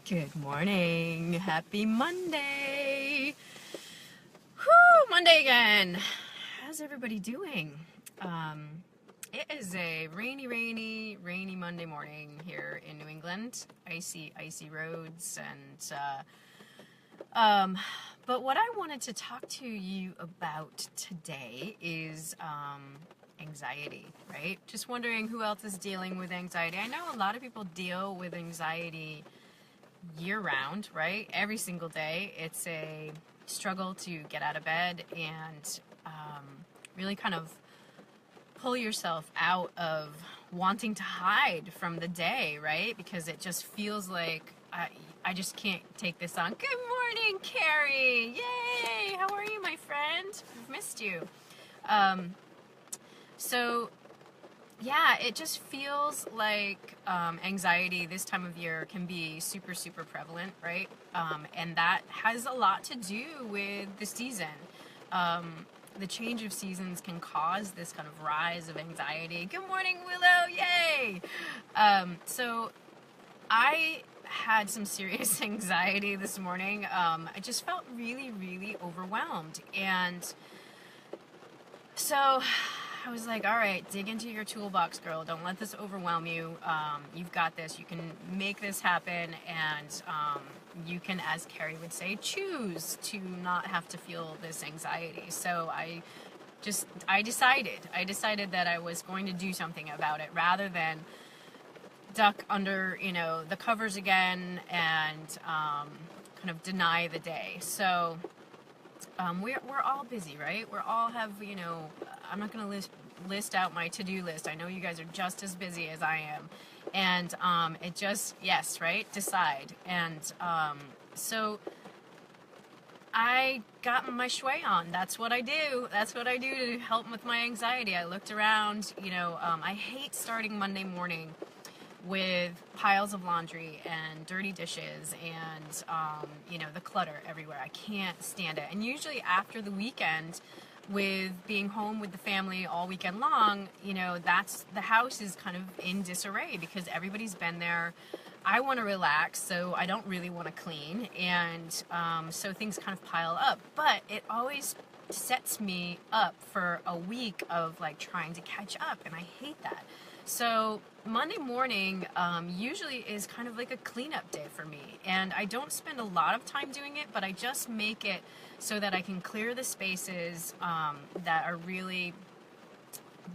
Good morning. Happy Monday. Whew, Monday again. How's everybody doing? It is a rainy Monday morning here in New England. Icy roads but what I wanted to talk to you about today is anxiety, right? Just wondering who else is dealing with anxiety. I know a lot of people deal with anxiety year-round, right? Every single day. It's a struggle to get out of bed and really kind of pull yourself out of wanting to hide from the day, right? Because it just feels like I just can't take this on. Good morning, Carrie! Yay! How are you, my friend? I've missed you. So yeah, it just feels like anxiety this time of year can be super prevalent, right? And that has a lot to do with the season. The change of seasons can cause this kind of rise of anxiety. Good morning, Willow! Yay! So I had some serious anxiety this morning. I just felt really overwhelmed. And so I was like, all right, dig into your toolbox, girl. Don't let this overwhelm you. You've got this. You can make this happen. And you can, as Carrie would say, choose to not have to feel this anxiety. So I decided that I was going to do something about it rather than duck under, the covers again and kind of deny the day. So we're all busy, right? We all have, I'm not going to list out my to-do list. I know you guys are just as busy as I am. And it just, yes, right? Decide. And so I got my shui on. That's what I do. That's what I do to help with my anxiety. I looked around, I hate starting Monday morning with piles of laundry and dirty dishes and, the clutter everywhere. I can't stand it. And usually after the weekend, with being home with the family all weekend long, the house is kind of in disarray because everybody's been there. I want to relax, so I don't really want to clean. And so things kind of pile up. But it always sets me up for a week of like trying to catch up, and I hate that. So Monday morning usually is kind of like a cleanup day for me, and I don't spend a lot of time doing it, but I just make it so that I can clear the spaces that are really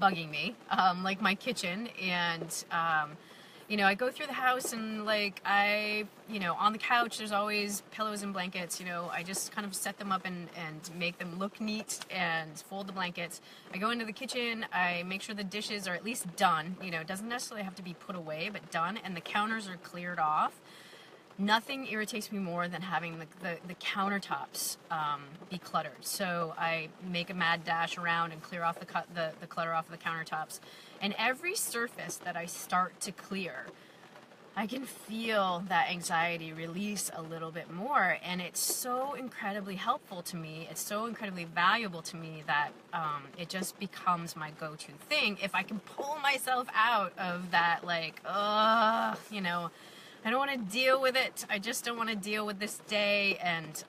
bugging me, like my kitchen, and I go through the house and on the couch there's always pillows and blankets. I just kind of set them up and make them look neat and fold the blankets. I go into the kitchen, I make sure the dishes are at least done. It doesn't necessarily have to be put away, but done, and the counters are cleared off. Nothing irritates me more than having the countertops be cluttered. So I make a mad dash around and clear off the clutter off of the countertops. And every surface that I start to clear, I can feel that anxiety release a little bit more. And it's so incredibly helpful to me. It's so incredibly valuable to me that it just becomes my go-to thing. If I can pull myself out of that, I don't want to deal with it. I just don't want to deal with this day. And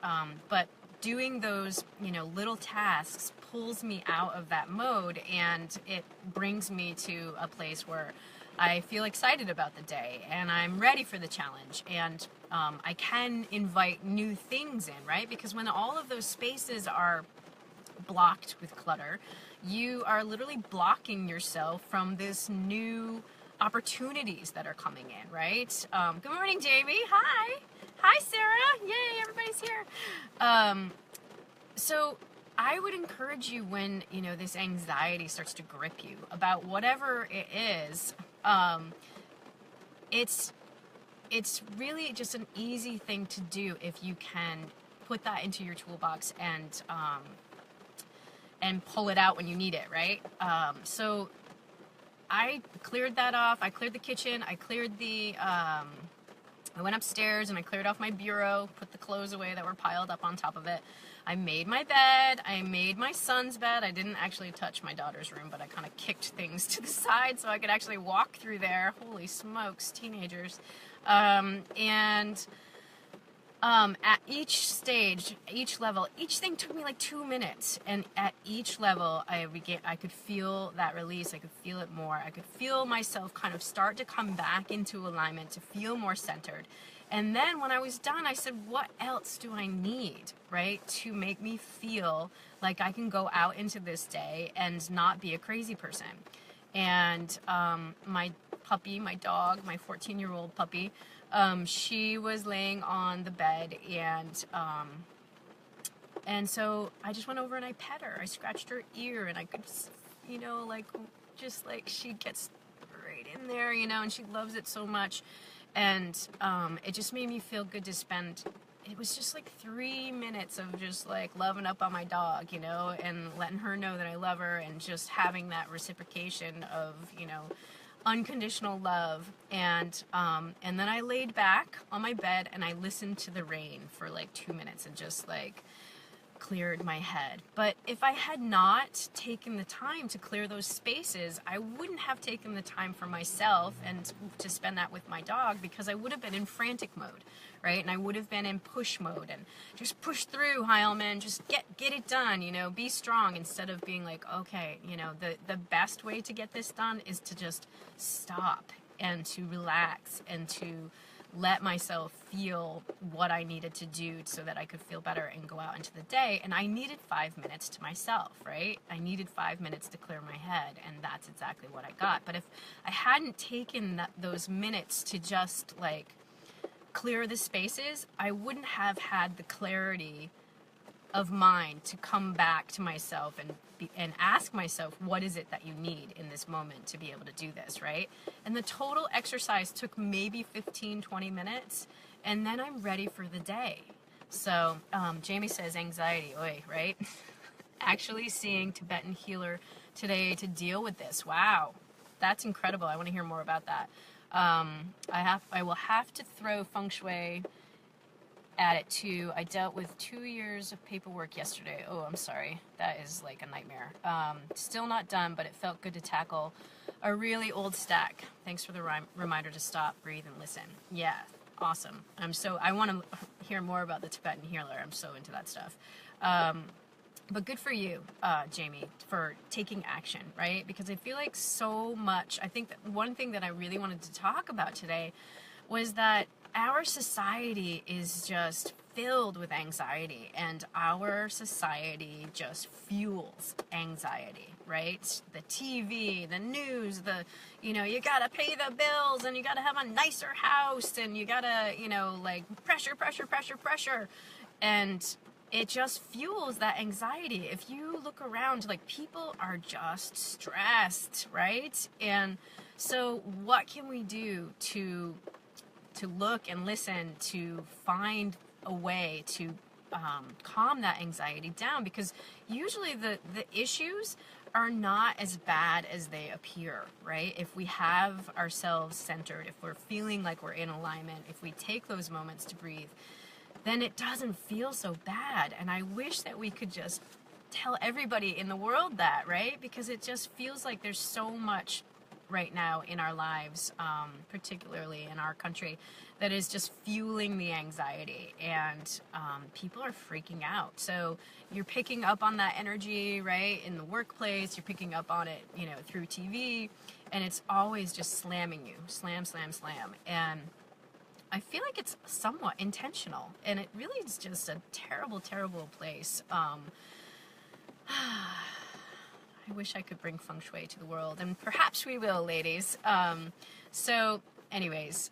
but doing those, little tasks pulls me out of that mode, and it brings me to a place where I feel excited about the day and I'm ready for the challenge. And I can invite new things in, right? Because when all of those spaces are blocked with clutter, you are literally blocking yourself from this new opportunities that are coming in, right? Good morning, Jamie. Hi, Sarah. Yay, everybody's here. So I would encourage you when, this anxiety starts to grip you about whatever it is, it's really just an easy thing to do if you can put that into your toolbox and pull it out when you need it, right? So I cleared that off. I cleared the kitchen. I cleared I went upstairs and I cleared off my bureau, put the clothes away that were piled up on top of it. I made my bed. I made my son's bed. I didn't actually touch my daughter's room, but I kind of kicked things to the side so I could actually walk through there. Holy smokes, teenagers. And At each stage, each level, each thing took me like 2 minutes, and at each level, I could feel that release. I could feel it more. I could feel myself kind of start to come back into alignment, to feel more centered. And then when I was done, I said, what else do I need, right, to make me feel like I can go out into this day and not be a crazy person? And my puppy, my dog, my 14-year-old puppy, she was laying on the bed, and so I just went over and I pet her. I scratched her ear, and I could, you know, like, just like she gets right in there, you know, and she loves it so much. And it just made me feel good to spend, it was just like 3 minutes of just like loving up on my dog, you know, and letting her know that I love her, and just having that reciprocation of, you know, unconditional love. And then I laid back on my bed and I listened to the rain for like 2 minutes and just like cleared my head. But if I had not taken the time to clear those spaces, I wouldn't have taken the time for myself and to spend that with my dog, because I would have been in frantic mode, right? And I would have been in push mode and just push through, Heilman, just get it done, you know, be strong, instead of being like, okay, you know, the best way to get this done is to just stop and to relax and to let myself feel what I needed to do so that I could feel better and go out into the day. And I needed 5 minutes to myself, right? I needed 5 minutes to clear my head, and that's exactly what I got. But if I hadn't taken those minutes to just like clear the spaces, I wouldn't have had the clarity of mind to come back to myself and ask myself, what is it that you need in this moment to be able to do this, right? And the total exercise took maybe 15-20 minutes, and then I'm ready for the day. So Jamie says anxiety, oi, right? Actually seeing Tibetan healer today to deal with this. Wow, that's incredible. I want to hear more about that. I will have to throw feng shui at it too. I dealt with 2 years of paperwork yesterday. Oh, I'm sorry. That is like a nightmare. Still not done, but it felt good to tackle a really old stack. Thanks for the reminder to stop, breathe, and listen. Yeah, awesome. I want to hear more about the Tibetan healer. I'm so into that stuff. But good for you, Jamie, for taking action, right? Because I feel like so much, I think that one thing that I really wanted to talk about today was that our society is just filled with anxiety, and our society just fuels anxiety, right? The TV, the news, you gotta pay the bills, and you gotta have a nicer house, and you gotta, like pressure. And it just fuels that anxiety. If you look around, like, people are just stressed, right? And so what can we do to look and listen, to find a way to calm that anxiety down? Because usually the issues are not as bad as they appear, right? If we have ourselves centered, if we're feeling like we're in alignment, if we take those moments to breathe, then it doesn't feel so bad. And I wish that we could just tell everybody in the world that, right? Because it just feels like there's so much right now in our lives, particularly in our country, that is just fueling the anxiety, and people are freaking out. So you're picking up on that energy, right, in the workplace. You're picking up on it, through TV, and it's always just slamming you, slam. And I feel like it's somewhat intentional, and it really is just a terrible, terrible place. I wish I could bring feng shui to the world, and perhaps we will, ladies. So anyways,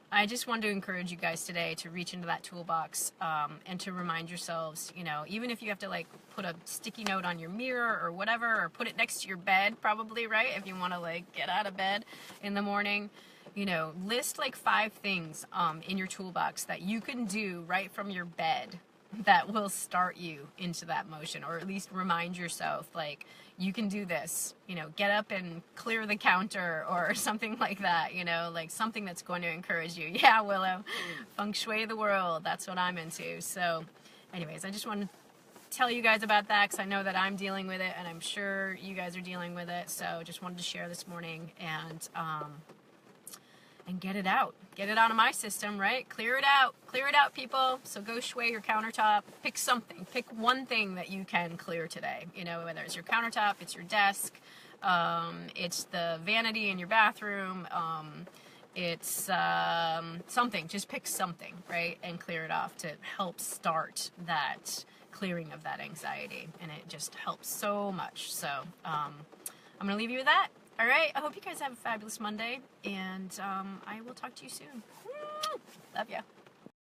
I just wanted to encourage you guys today to reach into that toolbox, and to remind yourselves, even if you have to like put a sticky note on your mirror or whatever, or put it next to your bed, probably, right? If you want to like get out of bed in the morning, list like 5 things in your toolbox that you can do right from your bed that will start you into that motion, or at least remind yourself, like, you can do this, get up and clear the counter or something like that, like something that's going to encourage you. Yeah, Willow, feng shui the world, that's what I'm into. So anyways, I just wanted to tell you guys about that, because I know that I'm dealing with it, and I'm sure you guys are dealing with it. So just wanted to share this morning, and and get it out. Get it out of my system, right? Clear it out. Clear it out, people. So go shui your countertop. Pick something. Pick one thing that you can clear today. You know, whether it's your countertop, it's your desk, it's the vanity in your bathroom, it's something. Just pick something, right? And clear it off to help start that clearing of that anxiety. And it just helps so much. So I'm going to leave you with that. All right, I hope you guys have a fabulous Monday, and I will talk to you soon. Love ya.